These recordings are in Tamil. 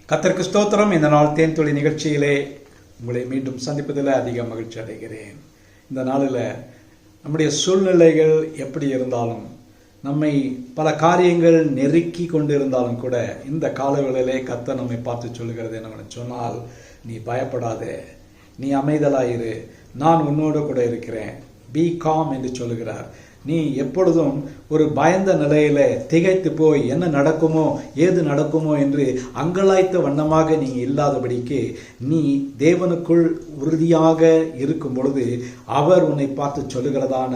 கர்த்தருக்கு ஸ்தோத்திரம். இந்த நாள் தேன்துளி நிகழ்ச்சியிலே உங்களை மீண்டும் சந்திப்பதில் அதிக மகிழ்ச்சி அடைகிறேன். இந்த நாளில் நம்முடைய சூழ்நிலைகள் எப்படி இருந்தாலும், நம்மை பல காரியங்கள் நெருக்கி கொண்டு இருந்தாலும் கூட, இந்த காலவேளையிலே கர்த்தர் நம்மை பார்த்து சொல்லுகிறது என்னவென்று சொன்னால், நீ பயப்படாதே, நீ அமைதலாயிரு, நான் உன்னோடு கூட இருக்கிறேன், பி காம் என்று சொல்லுகிறார். நீ எப்பொழுதும் ஒரு பயந்த நிலையில திகைத்து போய் என்ன நடக்குமோ ஏது நடக்குமோ என்று அங்கலாய்த்த வண்ணமாக நீ இல்லாதபடிக்கு, நீ தேவனுக்குள் உறுதியாக இருக்கும் பொழுது அவர் உன்னை பார்த்து சொல்லுகிறதான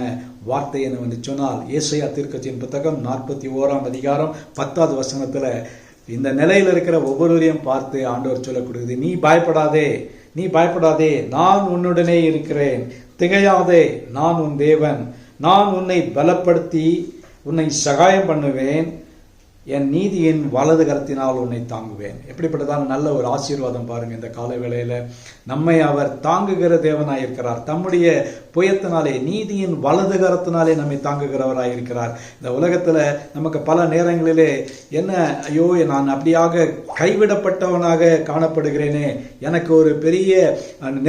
வார்த்தை என்னவென்று சொன்னால், ஏசாயா தீர்க்கதரிசியின் புத்தகம் 41ஆம் அதிகாரம் 10வது வசனத்துல இந்த நிலையில் இருக்கிற ஒவ்வொருவரையும் பார்த்து ஆண்டவர் சொல்லக்கூடியது, நீ பயப்படாதே, நீ பயப்படாதே, நான் உன்னுடனே இருக்கிறேன், திகையாதே, நான் உன் தேவன், நான் உன்னை பலப்படுத்தி உன்னை சகாயம் பண்ணுவேன், என் நீதியின் வலது கரத்தினால் உன்னை தாங்குவேன். எப்படிப்பட்டதான நல்ல ஒரு ஆசீர்வாதம் பாருங்க. இந்த கால வேளையில நம்மை அவர் தாங்குகிற தேவனாயிருக்கிறார். தம்முடைய புயத்தினாலே, நீதியின் வலது கரத்தினாலே நம்மை தாங்குகிறவராயிருக்கிறார். இந்த உலகத்துல நமக்கு பல நேரங்களிலே என்ன, ஐயோ நான் அப்படியாக கைவிடப்பட்டவனாக காணப்படுகிறேனே, எனக்கு ஒரு பெரிய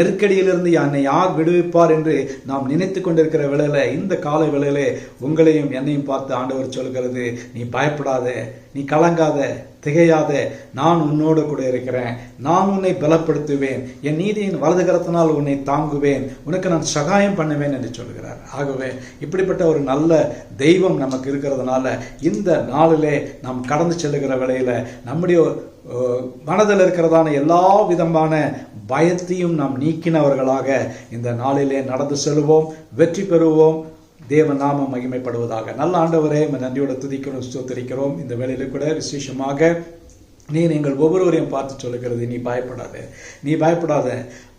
நெருக்கடியிலிருந்து என்னை யார் விடுவிப்பார் என்று நாம் நினைத்து கொண்டிருக்கிற வேளையில, இந்த கால வேளையிலே உங்களையும் என்னையும் பார்த்து ஆண்டவர் சொல்கிறது, நீ பயப்படாத, நீ கலங்காத, திகையாத, நான் உன்னோடு கூட இருக்கிறேன், நான் உன்னை பலப்படுத்துவேன், என் நீதியின் வலது கரத்தினால் உன்னை தாங்குவேன், உனக்கு நான் சகாயம் பண்ணுவேன் என்று சொல்கிறார். ஆகவே இப்படிப்பட்ட ஒரு நல்ல தெய்வம் நமக்கு இருக்கிறதுனால, இந்த நாளிலே நாம் கடந்து செல்லுகிற வேளையில நம்முடைய மனதில் இருக்கிறதான எல்லா விதமான பயத்தையும் நாம் நீக்கினவர்களாக இந்த நாளிலே நடந்து செல்வோம், வெற்றி பெறுவோம். தேவ நாமம் மகிமைப்படுவதாக. நல்ல ஆண்டவரே, நன்றியோட துதிக்கிறோம், ஸ்தோத்திரிக்கிறோம். இந்த வேளையில கூட விசேஷமாக நீங்கள் ஒவ்வொருவரையும் பார்த்து சொல்லுகிறது, நீ பயப்படாத, நீ பயப்படாத,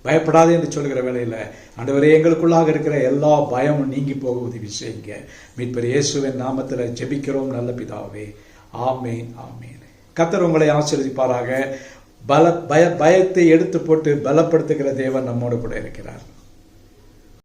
பயப்படாதே என்று சொல்லுகிற வேளையில ஆண்டவரே, எங்களுக்குள்ளாக இருக்கிற எல்லா பயமும் நீங்கி போக உதவி செய்யுங்க. மீட்பர் இயேசுவின் நாமத்தில் ஜெபிக்கிறோம் நல்ல பிதாவே, ஆமேன், ஆமேன். கர்த்தர் உங்களை ஆசீர்வதிப்பாராக. பயத்தை எடுத்து போட்டு பலப்படுத்துகிற தேவன் நம்மோடு கூட இருக்கிறார்.